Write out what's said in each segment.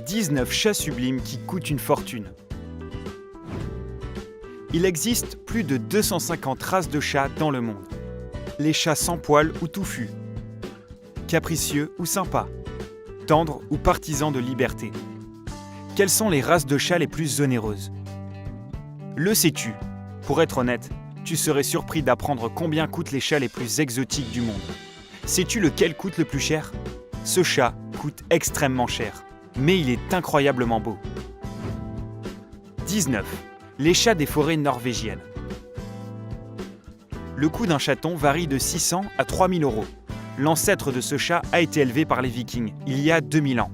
19 chats sublimes qui coûtent une fortune. Il existe plus de 250 races de chats dans le monde. Les chats sans poils ou touffus, capricieux ou sympas, tendres ou partisans de liberté. Quelles sont les races de chats les plus onéreuses? Le sais-tu? Pour être honnête, tu serais surpris d'apprendre combien coûtent les chats les plus exotiques du monde. Sais-tu lequel coûte le plus cher? Ce chat coûte extrêmement cher, mais il est incroyablement beau. 19. Les chats des forêts norvégiennes. Le coût d'un chaton varie de 600 à 3000 euros. L'ancêtre de ce chat a été élevé par les Vikings il y a 2000 ans.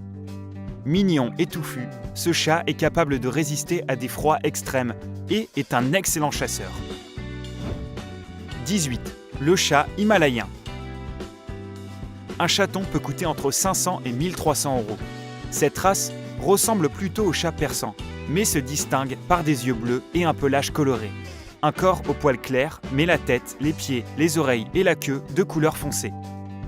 Mignon et touffu, ce chat est capable de résister à des froids extrêmes et est un excellent chasseur. 18. Le chat himalayen. Un chaton peut coûter entre 500 et 1300 euros. Cette race ressemble plutôt au chat persan, mais se distingue par des yeux bleus et un pelage coloré. Un corps au poil clair, mais la tête, les pieds, les oreilles et la queue de couleur foncée.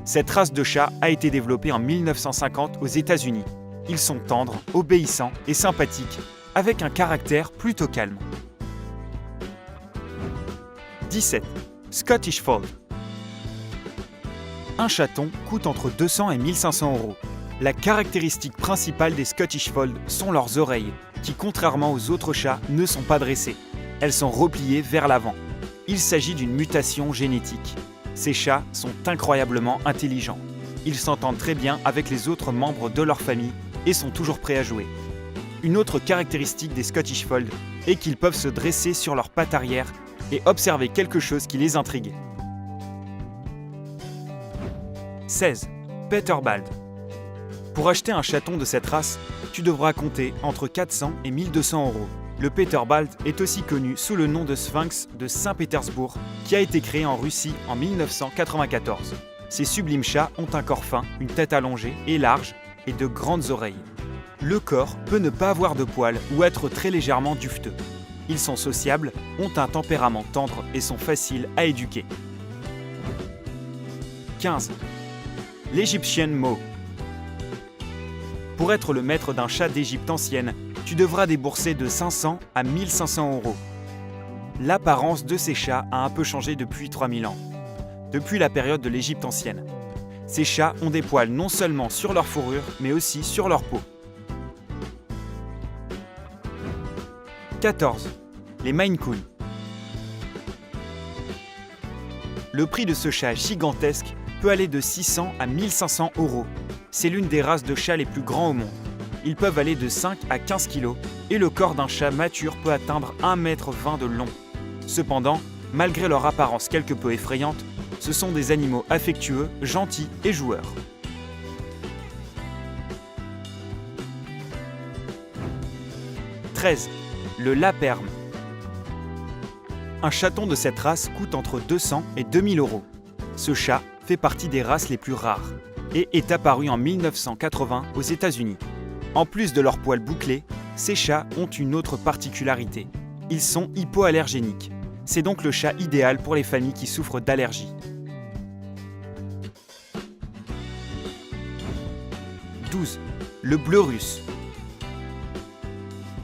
Cette race de chat a été développée en 1950 aux États-Unis. Ils sont tendres, obéissants et sympathiques, avec un caractère plutôt calme. 17. Scottish Fold. Un chaton coûte entre 200 et 1500 euros. La caractéristique principale des Scottish Fold sont leurs oreilles, qui contrairement aux autres chats ne sont pas dressées. Elles sont repliées vers l'avant. Il s'agit d'une mutation génétique. Ces chats sont incroyablement intelligents. Ils s'entendent très bien avec les autres membres de leur famille et sont toujours prêts à jouer. Une autre caractéristique des Scottish Fold est qu'ils peuvent se dresser sur leurs pattes arrière et observer quelque chose qui les intrigue. 16. Peterbald. Pour acheter un chaton de cette race, tu devras compter entre 400 et 1200 euros. Le Peterbald est aussi connu sous le nom de Sphinx de Saint-Pétersbourg, qui a été créé en Russie en 1994. Ces sublimes chats ont un corps fin, une tête allongée et large, et de grandes oreilles. Le corps peut ne pas avoir de poils ou être très légèrement duveteux. Ils sont sociables, ont un tempérament tendre et sont faciles à éduquer. 15. L'Egyptian Moe. Pour être le maître d'un chat d'Égypte ancienne, tu devras débourser de 500 à 1500 euros. L'apparence de ces chats a un peu changé depuis 3000 ans, depuis la période de l'Égypte ancienne. Ces chats ont des poils non seulement sur leur fourrure, mais aussi sur leur peau. 14. Les Maine Coon. Le prix de ce chat gigantesque peut aller de 600 à 1500 euros. C'est l'une des races de chats les plus grands au monde. Ils peuvent aller de 5 à 15 kg et le corps d'un chat mature peut atteindre 1,20 m de long. Cependant, malgré leur apparence quelque peu effrayante, ce sont des animaux affectueux, gentils et joueurs. 13. Le Lapperm. Un chaton de cette race coûte entre 200 et 2000 euros. Ce chat fait partie des races les plus rares et est apparu en 1980 aux États-Unis. En plus de leurs poils bouclés, ces chats ont une autre particularité. Ils sont hypoallergéniques. C'est donc le chat idéal pour les familles qui souffrent d'allergies. 12. Le bleu russe.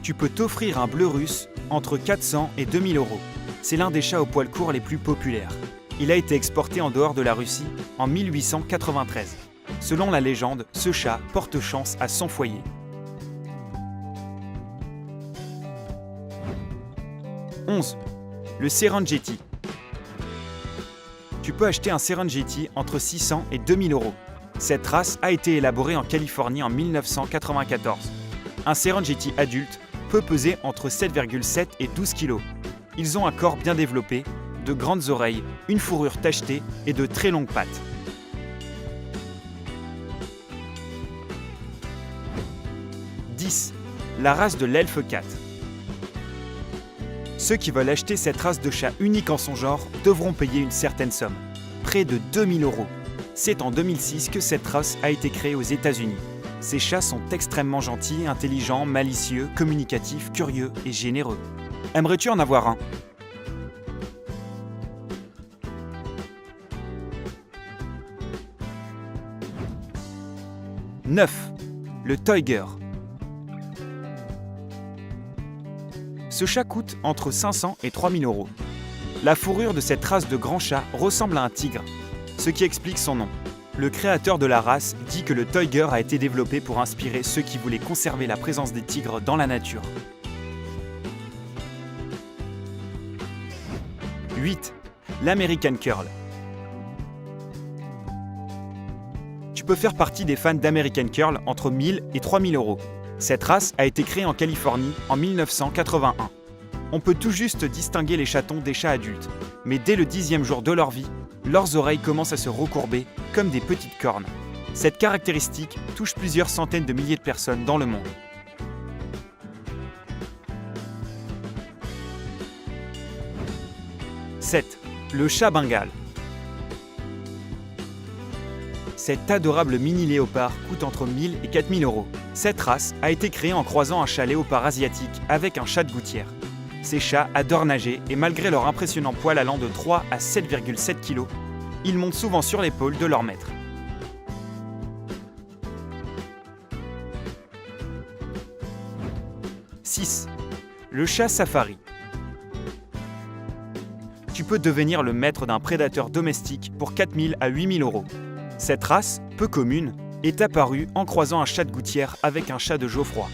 Tu peux t'offrir un bleu russe entre 400 et 2000 euros. C'est l'un des chats aux poils courts les plus populaires. Il a été exporté en dehors de la Russie en 1893. Selon la légende, ce chat porte chance à son foyer. 11. Le Serengeti. Tu peux acheter un Serengeti entre 600 et 2000 euros. Cette race a été élaborée en Californie en 1994. Un Serengeti adulte peut peser entre 7,7 et 12 kg. Ils ont un corps bien développé, de grandes oreilles, une fourrure tachetée et de très longues pattes. 10. La race de l'Elf Cat. Ceux qui veulent acheter cette race de chat unique en son genre devront payer une certaine somme, près de 2000 euros. C'est en 2006 que cette race a été créée aux États-Unis. Ces chats sont extrêmement gentils, intelligents, malicieux, communicatifs, curieux et généreux. Aimerais-tu en avoir un? « 9. Le Toiger. Ce chat coûte entre 500 et 3000 euros. La fourrure de cette race de grand chat ressemble à un tigre, ce qui explique son nom. Le créateur de la race dit que le Toyger a été développé pour inspirer ceux qui voulaient conserver la présence des tigres dans la nature. 8. L'American Curl. Tu peux faire partie des fans d'American Curl entre 1000 et 3000 euros. Cette race a été créée en Californie en 1981. On peut tout juste distinguer les chatons des chats adultes, mais dès le 10e jour de leur vie, leurs oreilles commencent à se recourber comme des petites cornes. Cette caractéristique touche plusieurs centaines de milliers de personnes dans le monde. « 7. Le chat bengale. Cet adorable mini léopard coûte entre 1000 et 4000 euros. Cette race a été créée en croisant un chat léopard asiatique avec un chat de gouttière. Ces chats adorent nager et malgré leur impressionnant poil allant de 3 à 7,7 kg, ils montent souvent sur l'épaule de leur maître. « 6. Le chat safari. Tu peux devenir le maître d'un prédateur domestique pour 4000 à 8000 euros. Cette race, peu commune, est apparue en croisant un chat de gouttière avec un chat de Geoffroy.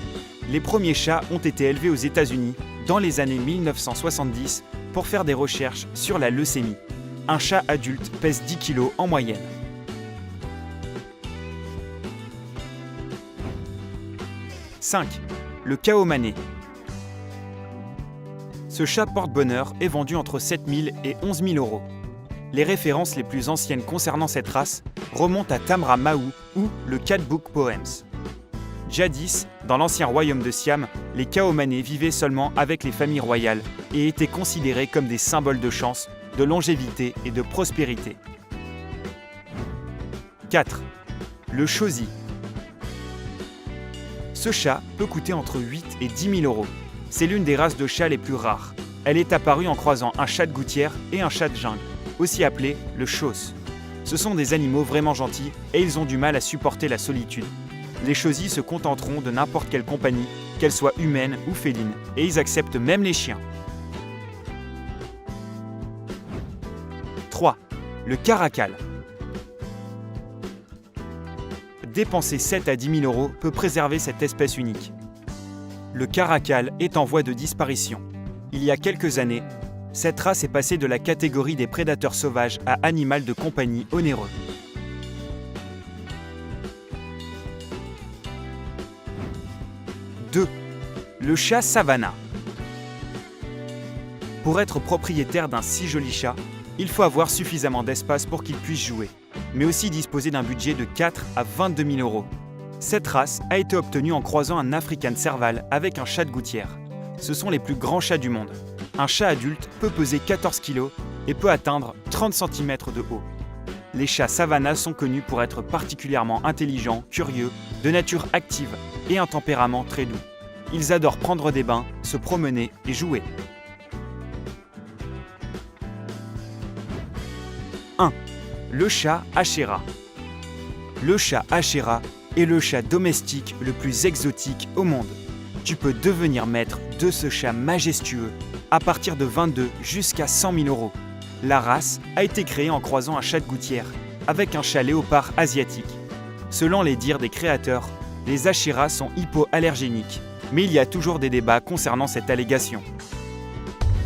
Les premiers chats ont été élevés aux États-Unis dans les années 1970 pour faire des recherches sur la leucémie. Un chat adulte pèse 10 kg en moyenne. « 5. Le Caomanais. Ce chat porte-bonheur est vendu entre 7000 et 11 000 euros. Les références les plus anciennes concernant cette race remontent à Tamra Mahou ou le Cat Book Poems. Jadis, dans l'ancien royaume de Siam, les Caomanais vivaient seulement avec les familles royales et étaient considérés comme des symboles de chance, de longévité et de prospérité. 4. Le Chausie. Ce chat peut coûter entre 8 et 10 000 euros. C'est l'une des races de chats les plus rares. Elle est apparue en croisant un chat de gouttière et un chat de jungle, aussi appelé le Chausse. Ce sont des animaux vraiment gentils et ils ont du mal à supporter la solitude. Les Chausies se contenteront de n'importe quelle compagnie, qu'elle soit humaine ou féline, et ils acceptent même les chiens. 3. Le Caracal. Dépenser 7 à 10 000 euros peut préserver cette espèce unique. Le Caracal est en voie de disparition. Il y a quelques années, cette race est passée de la catégorie des prédateurs sauvages à animal de compagnie onéreux. 2. Le chat Savannah. Pour être propriétaire d'un si joli chat, il faut avoir suffisamment d'espace pour qu'il puisse jouer, mais aussi disposer d'un budget de 4 à 22 000 euros. Cette race a été obtenue en croisant un African Serval avec un chat de gouttière. Ce sont les plus grands chats du monde. Un chat adulte peut peser 14 kg et peut atteindre 30 cm de haut. Les chats Savannah sont connus pour être particulièrement intelligents, curieux, de nature active et un tempérament très doux. Ils adorent prendre des bains, se promener et jouer. 1. Le chat Ashera. Le chat Ashera est le chat domestique le plus exotique au monde. Tu peux devenir maître de ce chat majestueux à partir de 22 jusqu'à 100 000 euros. La race a été créée en croisant un chat de gouttière avec un chat léopard asiatique. Selon les dires des créateurs, les Asheras sont hypoallergéniques, mais il y a toujours des débats concernant cette allégation.